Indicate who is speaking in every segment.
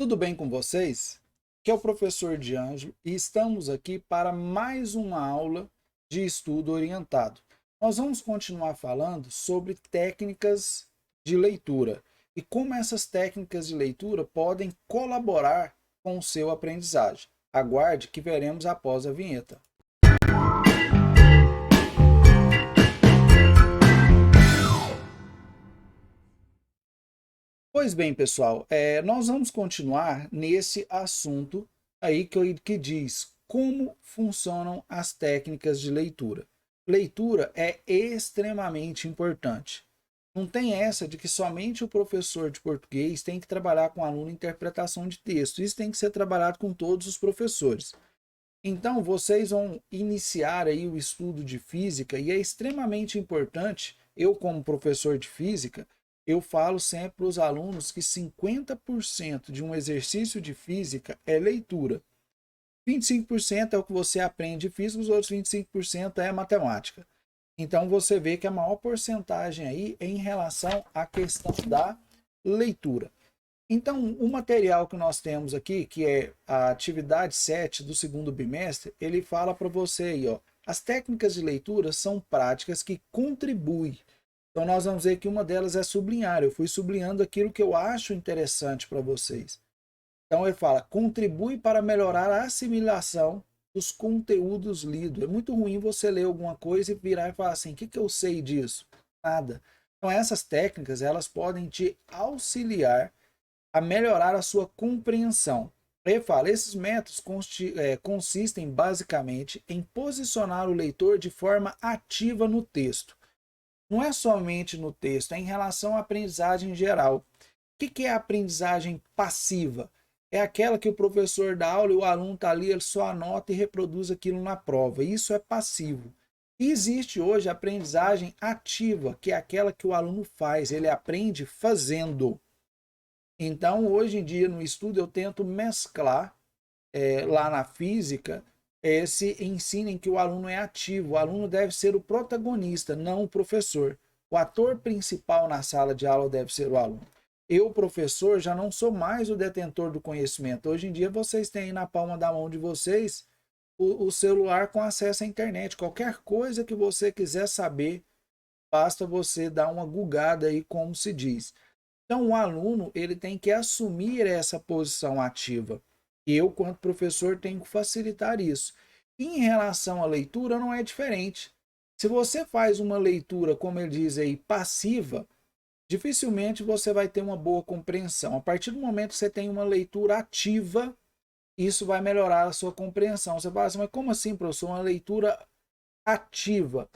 Speaker 1: Tudo bem com vocês? Aqui é o professor D'Angelo e estamos aqui para mais uma aula de estudo orientado. Nós vamos continuar falando sobre técnicas de leitura e como essas técnicas de leitura podem colaborar com o seu aprendizagem. Aguarde que veremos após a vinheta. Pois bem, pessoal, nós vamos continuar nesse assunto aí que diz como funcionam as técnicas de leitura. Leitura é extremamente importante. Não tem essa de que somente o professor de português tem que trabalhar com o aluno em interpretação de texto. Isso tem que ser trabalhado com todos os professores. Então, vocês vão iniciar aí o estudo de física e é extremamente importante, eu como professor de física, eu falo sempre para os alunos que 50% de um exercício de física é leitura. 25% é o que você aprende de física, os outros 25% é matemática. Então você vê que a maior porcentagem aí é em relação à questão da leitura. Então, o material que nós temos aqui, que é a atividade 7 do segundo bimestre, ele fala para você aí, ó, as técnicas de leitura são práticas que contribuem. Então, nós vamos ver que uma delas é sublinhar. Eu fui sublinhando aquilo que eu acho interessante para vocês. Então, ele fala, contribui para melhorar a assimilação dos conteúdos lidos. É muito ruim você ler alguma coisa e virar e falar assim, o que eu sei disso? Nada. Então, essas técnicas, elas podem te auxiliar a melhorar a sua compreensão. Ele fala, esses métodos consistem basicamente em posicionar o leitor de forma ativa no texto. Não é somente no texto, é em relação à aprendizagem em geral. O que é a aprendizagem passiva? É aquela que o professor dá aula e o aluno está ali, ele só anota e reproduz aquilo na prova. Isso é passivo. E existe hoje a aprendizagem ativa, que é aquela que o aluno faz, ele aprende fazendo. Então, hoje em dia, no estudo, eu tento mesclar lá na física esse ensino em que o aluno é ativo. O aluno deve ser o protagonista, não o professor. O ator principal na sala de aula deve ser o aluno. Eu, professor, já não sou mais o detentor do conhecimento. Hoje em dia, vocês têm aí na palma da mão de vocês o celular com acesso à internet. Qualquer coisa que você quiser saber, basta você dar uma gugada aí, como se diz. Então, o aluno ele tem que assumir essa posição ativa. Eu, quanto professor, tenho que facilitar isso. E em relação à leitura, não é diferente. Se você faz uma leitura, como ele diz aí, passiva, dificilmente você vai ter uma boa compreensão. A partir do momento que você tem uma leitura ativa, isso vai melhorar a sua compreensão. Você fala assim, mas como assim, professor? Uma leitura ativa.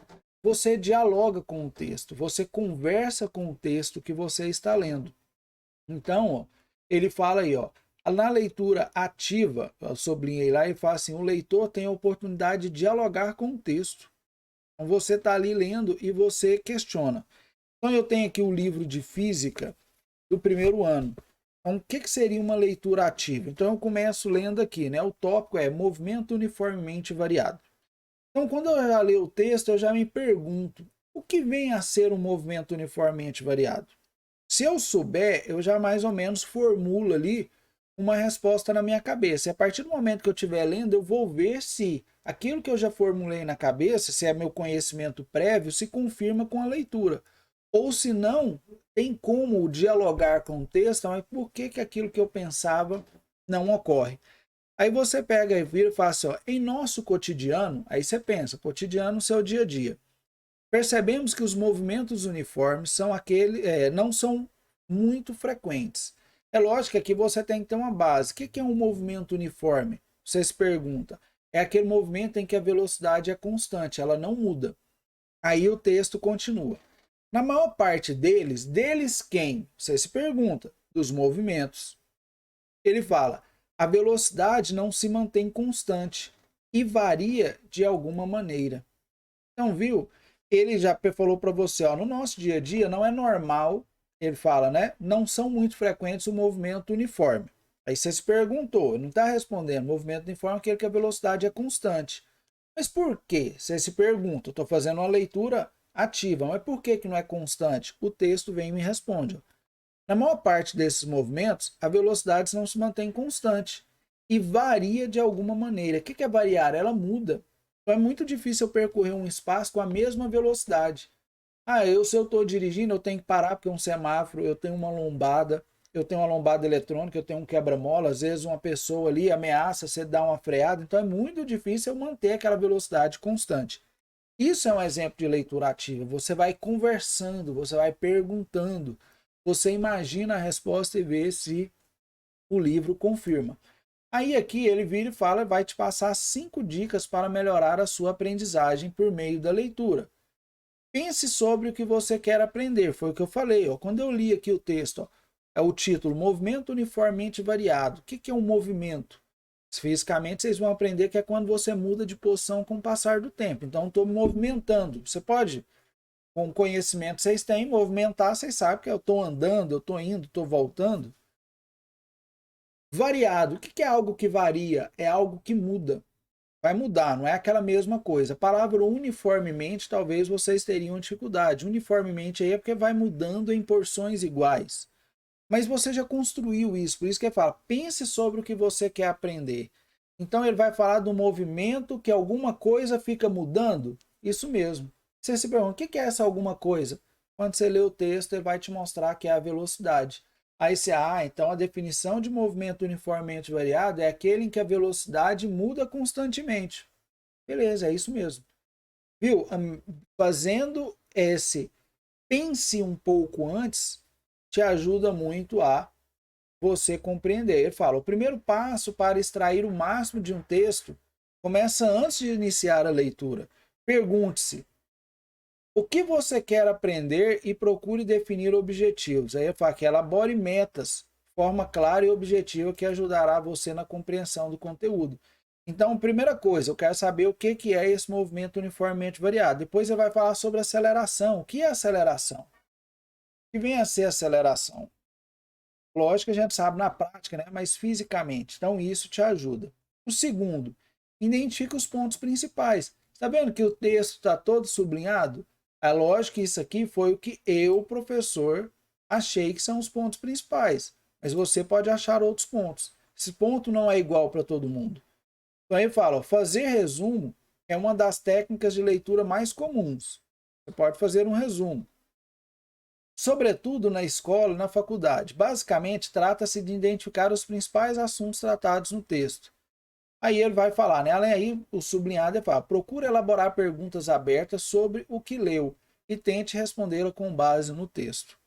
Speaker 1: Você dialoga com o texto, você conversa com o texto que você está lendo. Então, ó, ele fala aí, ó, na leitura ativa, eu sublinhei lá e fala assim, o leitor tem a oportunidade de dialogar com o texto. Então, você está ali lendo e você questiona. Então, eu tenho aqui o livro de física do primeiro ano. Então, o que seria uma leitura ativa? Então, eu começo lendo aqui, né? O tópico é movimento uniformemente variado. Então, quando eu já leio o texto, eu já me pergunto, o que vem a ser um movimento uniformemente variado? Se eu souber, eu já mais ou menos formulo ali uma resposta na minha cabeça. E a partir do momento que eu estiver lendo, eu vou ver se aquilo que eu já formulei na cabeça, se é meu conhecimento prévio, se confirma com a leitura. Ou se não, tem como dialogar com o texto, mas por que aquilo que eu pensava não ocorre? Aí você pega e vira e fala assim, ó, em nosso cotidiano, aí você pensa, cotidiano, seu dia a dia. Percebemos que os movimentos uniformes não são muito frequentes. É lógico que aqui você tem que ter uma base. O que é um movimento uniforme? Você se pergunta. É aquele movimento em que a velocidade é constante, ela não muda. Aí o texto continua. Na maior parte deles quem? Você se pergunta. Dos movimentos. Ele fala, a velocidade não se mantém constante e varia de alguma maneira. Então, viu? Ele já falou para você, ó, no nosso dia a dia não é normal, ele fala, né? Não são muito frequentes o movimento uniforme. Aí você se perguntou, não está respondendo, movimento uniforme é aquele que a velocidade é constante. Mas por quê? Você se pergunta, eu estou fazendo uma leitura ativa, mas por que não é constante? O texto vem e me responde. Na maior parte desses movimentos, a velocidade não se mantém constante e varia de alguma maneira. O que é variar? Ela muda. Então é muito difícil eu percorrer um espaço com a mesma velocidade. Se eu estou dirigindo, eu tenho que parar porque é um semáforo, eu tenho uma lombada eletrônica, eu tenho um quebra-mola, às vezes uma pessoa ali ameaça você dar uma freada, então é muito difícil eu manter aquela velocidade constante. Isso é um exemplo de leitura ativa. Você vai conversando, você vai perguntando, você imagina a resposta e vê se o livro confirma. Aí aqui ele vira e fala, vai te passar 5 dicas para melhorar a sua aprendizagem por meio da leitura. Pense sobre o que você quer aprender. Foi o que eu falei. Quando eu li aqui o texto, é o título, Movimento Uniformemente Variado. O que é um movimento? Fisicamente, vocês vão aprender que é quando você muda de posição com o passar do tempo. Então, estou movimentando. Você pode, com o conhecimento que vocês têm, movimentar, vocês sabem que eu estou andando, eu estou indo, estou voltando. Variado. O que é algo que varia? É algo que muda. Vai mudar, não é aquela mesma coisa. A palavra uniformemente, talvez vocês teriam dificuldade. Uniformemente aí é porque vai mudando em porções iguais. Mas você já construiu isso, por isso que ele fala, pense sobre o que você quer aprender. Então ele vai falar do movimento que alguma coisa fica mudando. Isso mesmo. Você se pergunta, o que é essa alguma coisa? Quando você lê o texto, ele vai te mostrar que é a velocidade. Aí você, então a definição de movimento uniformemente variado é aquele em que a velocidade muda constantemente. Beleza, é isso mesmo. Viu? Fazendo esse pense um pouco antes, te ajuda muito a você compreender. Ele fala, o primeiro passo para extrair o máximo de um texto começa antes de iniciar a leitura. Pergunte-se, o que você quer aprender e procure definir objetivos. Aí ele fala que elabore metas, forma clara e objetiva que ajudará você na compreensão do conteúdo. Então, primeira coisa, eu quero saber o que é esse movimento uniformemente variado. Depois ele vai falar sobre aceleração. O que é aceleração? O que vem a ser aceleração? Lógico que a gente sabe na prática, né? Mas fisicamente. Então, isso te ajuda. O segundo, identifica os pontos principais. Está vendo que o texto está todo sublinhado? É lógico que isso aqui foi o que eu, professor, achei que são os pontos principais. Mas você pode achar outros pontos. Esse ponto não é igual para todo mundo. Então ele fala, fazer resumo é uma das técnicas de leitura mais comuns. Você pode fazer um resumo. Sobretudo na escola e na faculdade. Basicamente, trata-se de identificar os principais assuntos tratados no texto. Aí ele vai falar, né? Além aí, o sublinhado ele fala, procure elaborar perguntas abertas sobre o que leu e tente respondê-la com base no texto.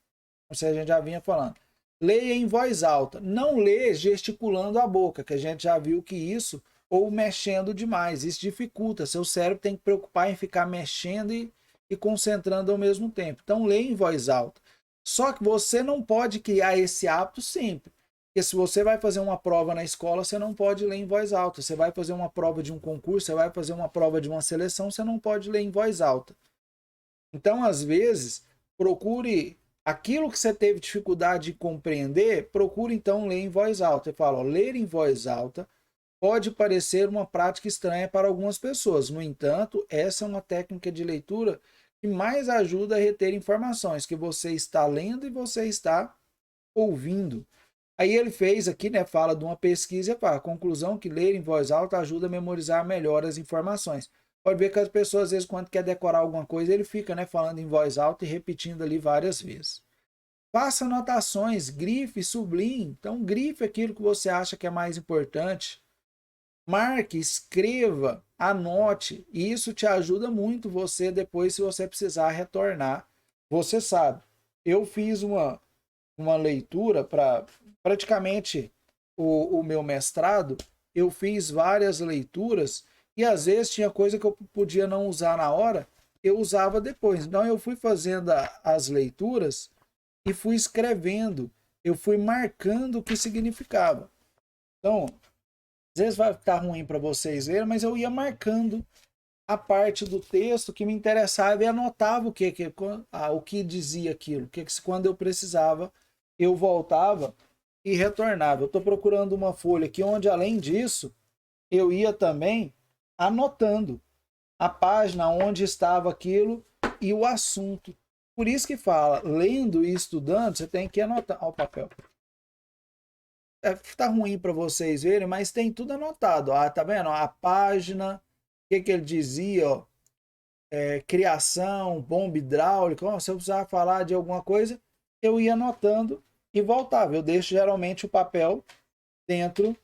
Speaker 1: Ou seja, a gente já vinha falando. Leia em voz alta. Não lê gesticulando a boca, que a gente já viu que isso, ou mexendo demais. Isso dificulta. Seu cérebro tem que preocupar em ficar mexendo e concentrando ao mesmo tempo. Então, leia em voz alta. Só que você não pode criar esse hábito sempre. Porque se você vai fazer uma prova na escola, você não pode ler em voz alta. Você vai fazer uma prova de um concurso, você vai fazer uma prova de uma seleção, você não pode ler em voz alta. Então, às vezes, procure aquilo que você teve dificuldade de compreender, procure então ler em voz alta. Eu falo, ler em voz alta pode parecer uma prática estranha para algumas pessoas. No entanto, essa é uma técnica de leitura que mais ajuda a reter informações que você está lendo e você está ouvindo. Aí ele fez aqui, né, fala de uma pesquisa, fala, a conclusão que ler em voz alta ajuda a memorizar melhor as informações. Pode ver que as pessoas, às vezes, quando quer decorar alguma coisa, ele fica, né, falando em voz alta e repetindo ali várias vezes. Faça anotações, grife, sublinhe. Então, grife aquilo que você acha que é mais importante. Marque, escreva, anote. E isso te ajuda muito você depois, se você precisar retornar. Você sabe, eu fiz uma leitura para praticamente o meu mestrado, eu fiz várias leituras e às vezes tinha coisa que eu podia não usar na hora, eu usava depois. Então eu fui fazendo as leituras e fui escrevendo, eu fui marcando o que significava. Então, às vezes vai estar ruim para vocês verem, mas eu ia marcando a parte do texto que me interessava e anotava o que dizia aquilo, que quando eu precisava, eu voltava e retornava. Eu estou procurando uma folha aqui onde, além disso, eu ia também anotando a página onde estava aquilo e o assunto. Por isso que fala, lendo e estudando, você tem que anotar. Olha o papel. Tá ruim para vocês verem, mas tem tudo anotado. Ah, tá vendo? A página, o que ele dizia, ó, criação, bomba hidráulica. Ó, se eu precisar falar de alguma coisa, eu ia anotando e voltava. Eu deixo geralmente o papel dentro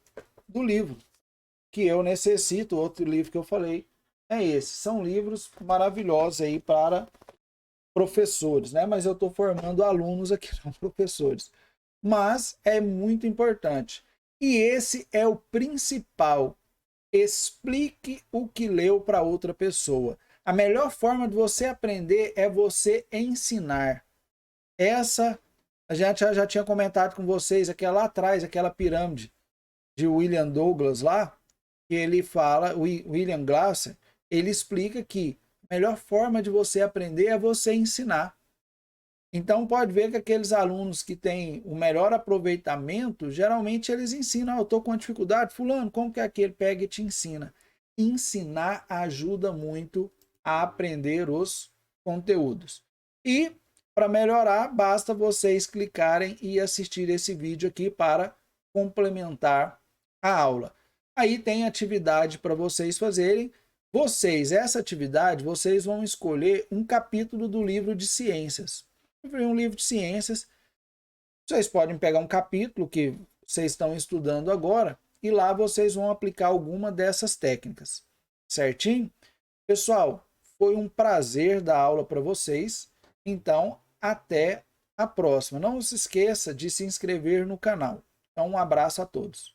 Speaker 1: do livro que eu necessito. Outro livro que eu falei é esse. São livros maravilhosos aí para professores, né? Mas eu estou formando alunos aqui, não professores. Mas é muito importante. E esse é o principal. Explique o que leu para outra pessoa. A melhor forma de você aprender é você ensinar. Essa, a gente já tinha comentado com vocês, aquela lá atrás, aquela pirâmide de William Douglas lá, que ele fala, William Glasser, ele explica que a melhor forma de você aprender é você ensinar. Então pode ver que aqueles alunos que têm o melhor aproveitamento, geralmente eles ensinam, eu estou com uma dificuldade, fulano, como que aquele pega e te ensina? Ensinar ajuda muito a aprender os conteúdos. E para melhorar, basta vocês clicarem e assistir esse vídeo aqui para complementar a aula. Aí tem atividade para vocês fazerem. Essa atividade, vocês vão escolher um capítulo do livro de ciências. Um livro de ciências, vocês podem pegar um capítulo que vocês estão estudando agora e lá vocês vão aplicar alguma dessas técnicas, certinho? Pessoal, foi um prazer dar aula para vocês, então até a próxima. Não se esqueça de se inscrever no canal. Então um abraço a todos.